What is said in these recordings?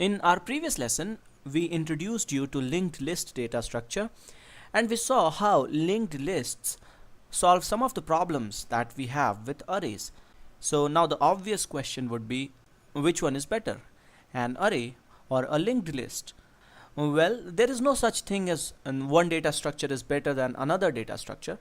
In our previous lesson, we introduced you to linked list data structure, and we saw how linked lists solve some of the problems that we have with arrays. So now the obvious question would be, which one is better, an array or a linked list? Well, there is no such thing as one data structure is better than another data structure.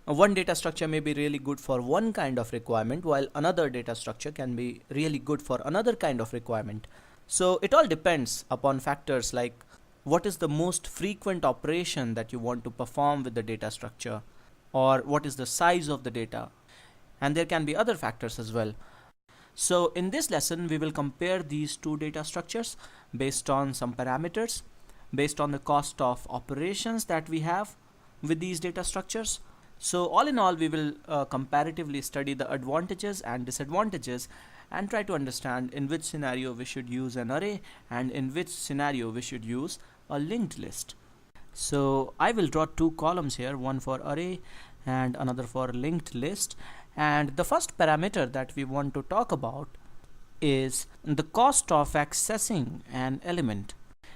One data structure may be really good for one kind of requirement, while another data structure can be really good for another kind of requirement. So it all depends upon factors like what is the most frequent operation that you want to perform with the data structure, or what is the size of the data, and there can be other factors as well. So in this lesson, we will compare these two data structures based on some parameters, based on the cost of operations that we have with these data structures. So all in all, we will comparatively study the advantages and disadvantages and try to understand in which scenario we should use an array and in which scenario we should use a linked list. So I will draw two columns here, one for array and another for linked list. And the first parameter that we want to talk about is the cost of accessing an element.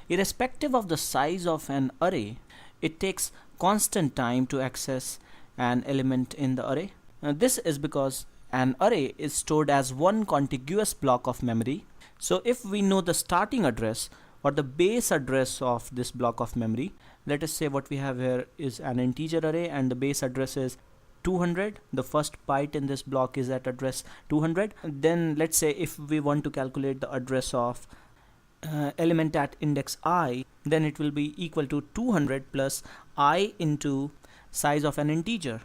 Irrespective of the size of an array, it takes constant time to access an element in the array. This is because an array is stored as one contiguous block of memory. So if we know the starting address or the base address of this block of memory, let us say what we have here is an integer array and the base address is 200. The first byte in this block is at address 200. Then let's say if we want to calculate the address of element at index I, then it will be equal to 200 plus I into size of an integer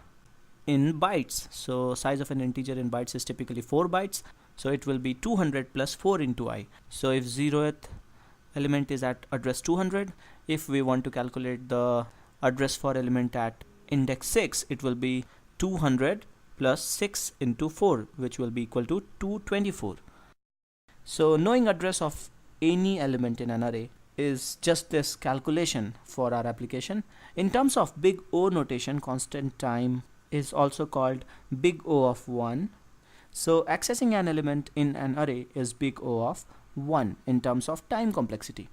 in bytes. So size of an integer in bytes is typically 4 bytes. So it will be 200 plus 4 into I. So if 0th element is at address 200, if we want to calculate the address for element at index 6, it will be 200 plus 6 into 4, which will be equal to 224. So knowing address of any element in an array is just this calculation for our application. In terms of big O notation, constant time is also called big O of 1. So accessing an element in an array is big O of 1 in terms of time complexity.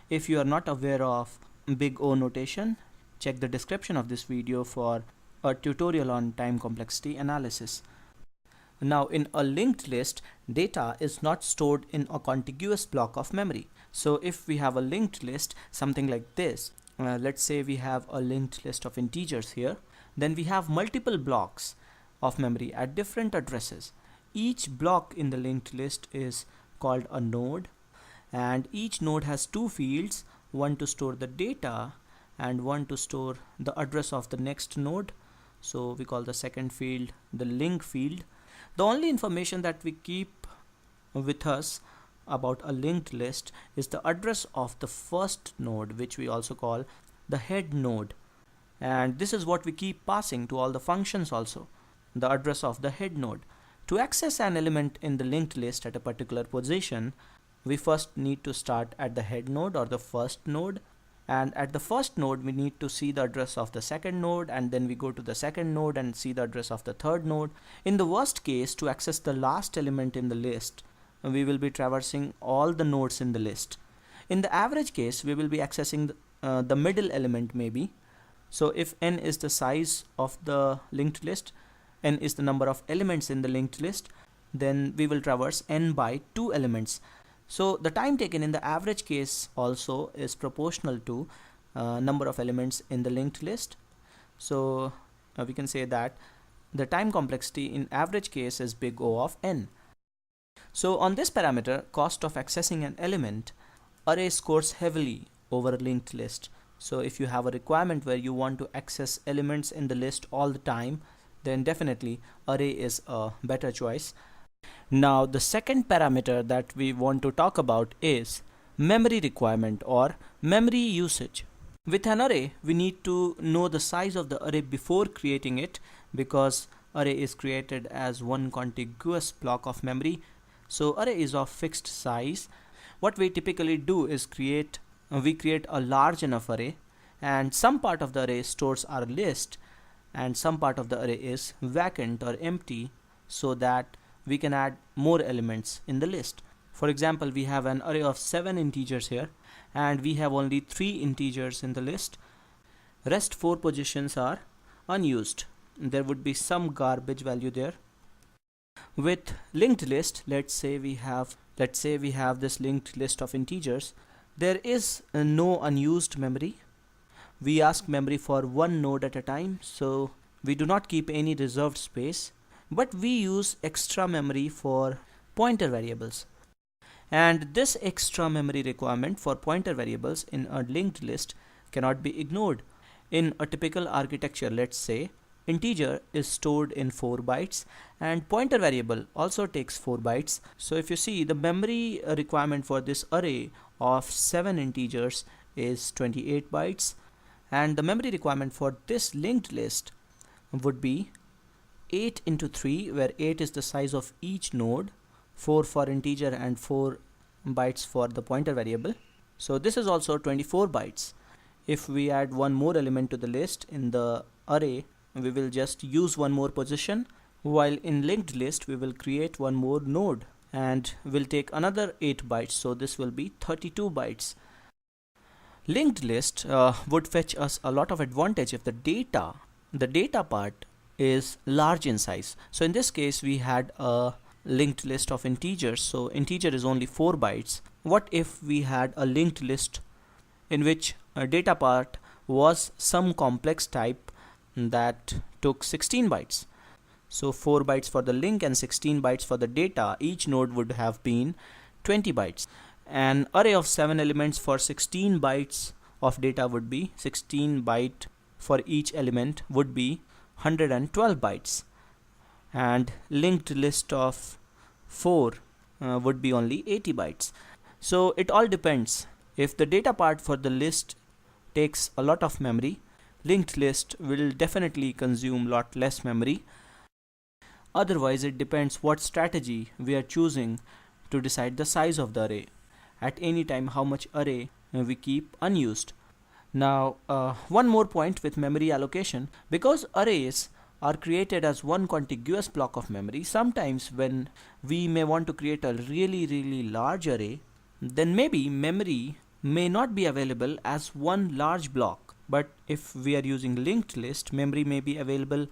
If you are not aware of big O notation, check the description of this video for a tutorial on time complexity analysis. Now in a linked list, data is not stored in a contiguous block of memory. So if we have a linked list, something like this, let's say we have a linked list of integers here, then we have multiple blocks of memory at different addresses. Each block in the linked list is called a node, and each node has two fields, one to store the data and one to store the address of the next node. So we call the second field the link field. The only information that we keep with us about a linked list is the address of the first node, which we also call the head node. And this is what we keep passing to all the functions also, the address of the head node. To access an element in the linked list at a particular position, we first need to start at the head node or the first node. And at the first node, we need to see the address of the second node, and then we go to the second node and see the address of the third node. In the worst case, to access the last element in the list, we will be traversing all the nodes in the list. In the average case, we will be accessing the middle element maybe. So if n is the size of the linked list, n is the number of elements in the linked list, then we will traverse n by 2 elements. So the time taken in the average case also is proportional to number of elements in the linked list. So we can say that the time complexity in average case is big O of n. So on this parameter, cost of accessing an element, array scores heavily over a linked list. So if you have a requirement where you want to access elements in the list all the time, then definitely array is a better choice. Now the second parameter that we want to talk about is memory requirement or memory usage. With an array, we need to know the size of the array before creating it, because array is created as one contiguous block of memory. So array is of fixed size. What we typically do is we create a large enough array, and some part of the array stores our list and some part of the array is vacant or empty, so that we can add more elements in the list. For example, we have an array of 7 integers here, and we have only 3 integers in the list. Rest 4 positions are unused. There would be some garbage value there. With linked list, let's say we have this linked list of integers. There is no unused memory. We ask memory for one node at a time, so we do not keep any reserved space, but we use extra memory for pointer variables. And this extra memory requirement for pointer variables in a linked list cannot be ignored. In a typical architecture, let's say integer is stored in 4 bytes and pointer variable also takes 4 bytes. So if you see, the memory requirement for this array of 7 integers is 28 bytes, and the memory requirement for this linked list would be 8 into 3, where 8 is the size of each node, 4 for integer and 4 bytes for the pointer variable. So this is also 24 bytes. If we add one more element to the list in the array, we will just use one more position, while in linked list we will create one more node and will take another 8 bytes, so this will be 32 bytes. Linked list would fetch us a lot of advantage if the data part is large in size. So in this case we had a linked list of integers, so integer is only 4 bytes. What if we had a linked list in which a data part was some complex type that took 16 bytes? So 4 bytes for the link and 16 bytes for the data. Each node would have been 20 bytes. An array of 7 elements for 16 bytes of data would be 16 byte for each element would be 112 bytes, and linked list of 4 would be only 80 bytes. So it all depends. If the data part for the list takes a lot of memory, linked list will definitely consume lot less memory. Otherwise, it depends what strategy we are choosing to decide the size of the array. At any time, how much array we keep unused. Now, one more point with memory allocation. Because arrays are created as one contiguous block of memory, sometimes when we may want to create a really large array, then maybe memory may not be available as one large block. But if we are using linked list, memory may be available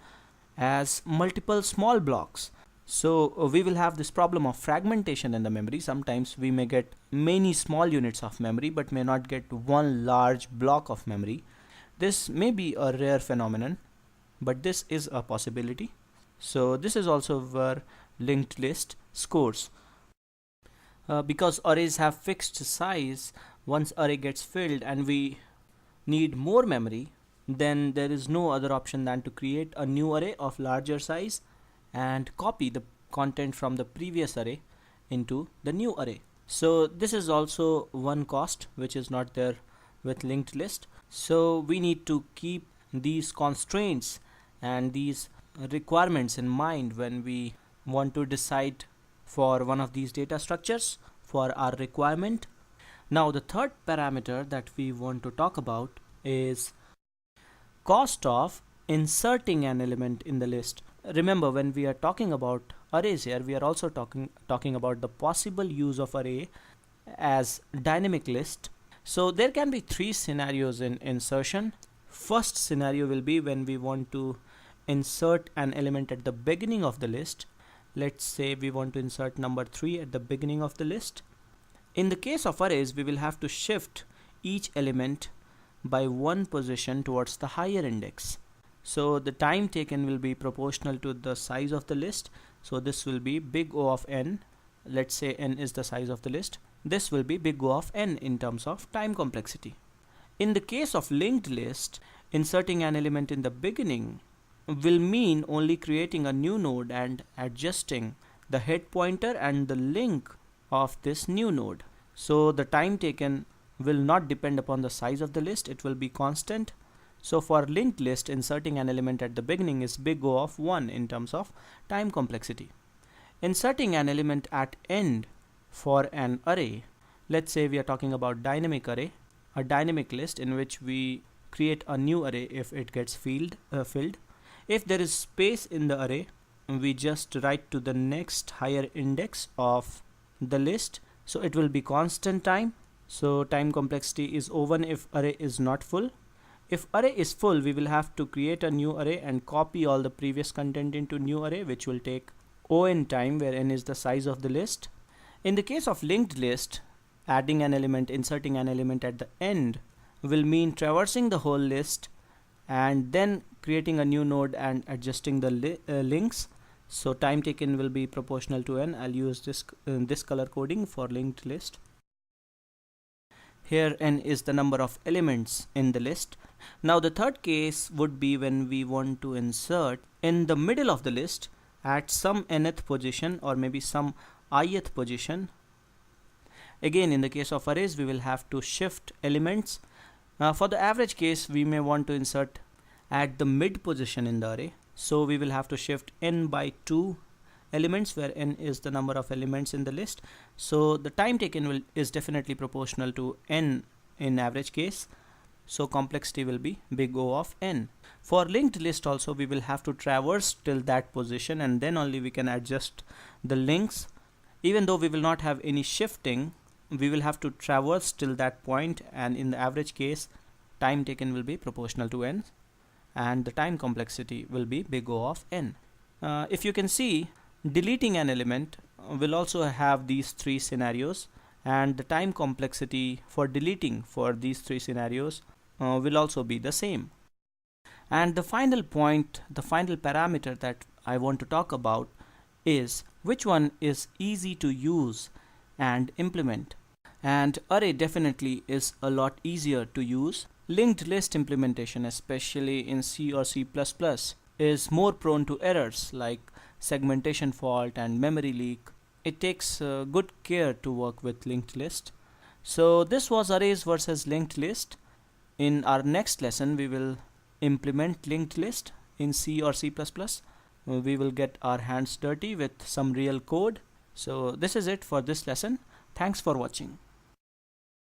as multiple small blocks. So we will have this problem of fragmentation in the memory. Sometimes we may get many small units of memory but may not get one large block of memory. This may be a rare phenomenon, but this is a possibility. So this is also where linked list scores. Because arrays have fixed size, once array gets filled and we need more memory, then there is no other option than to create a new array of larger size and copy the content from the previous array into the new array. So this is also one cost which is not there with linked list. So we need to keep these constraints and these requirements in mind when we want to decide for one of these data structures for our requirement. Now the third parameter that we want to talk about is cost of inserting an element in the list. Remember, when we are talking about arrays here, we are also talking about the possible use of array as dynamic list. So there can be 3 scenarios in insertion. First scenario will be when we want to insert an element at the beginning of the list. Let's say we want to insert number 3 at the beginning of the list. In the case of arrays, we will have to shift each element by one position towards the higher index. So the time taken will be proportional to the size of the list. So this will be big O of n. Let's say n is the size of the list. This will be big O of n in terms of time complexity. In the case of linked list, inserting an element in the beginning will mean only creating a new node and adjusting the head pointer and the link of this new node. So the time taken will not depend upon the size of the list, it will be constant. So for linked list, inserting an element at the beginning is big O of 1 in terms of time complexity. Inserting an element at end for an array, let's say we are talking about dynamic array, a dynamic list in which we create a new array if it gets filled. If there is space in the array, we just write to the next higher index of the list. So it will be constant time. So time complexity is O1 if array is not full. If array is full, we will have to create a new array and copy all the previous content into new array, which will take O(n) time, where n is the size of the list. In the case of linked list, adding an element, inserting an element at the end will mean traversing the whole list and then creating a new node and adjusting the links. So time taken will be proportional to n. I'll use this color coding for linked list. Here n is the number of elements in the list. Now the third case would be when we want to insert in the middle of the list at some nth position or maybe some ith position. Again, in the case of arrays, we will have to shift elements. For the average case, we may want to insert at the mid position in the array. So we will have to shift n by 2 elements, where n is the number of elements in the list. So the time taken is definitely proportional to n in average case. So complexity will be big O of n. For linked list also, we will have to traverse till that position and then only we can adjust the links. Even though we will not have any shifting, we will have to traverse till that point, and in the average case, time taken will be proportional to n and the time complexity will be big O of n. If you can see, deleting an element will also have these three scenarios, and the time complexity for deleting for these three scenarios will also be the same. And the final point, the final parameter that I want to talk about is which one is easy to use and implement. And array definitely is a lot easier to use. Linked list implementation, especially in C or C++, is more prone to errors like segmentation fault and memory leak. It takes good care to work with linked list. So this was arrays versus linked list. In our next lesson, we will implement linked list in C or C++. We will get our hands dirty with some real code. So this is it for this lesson. Thanks for watching.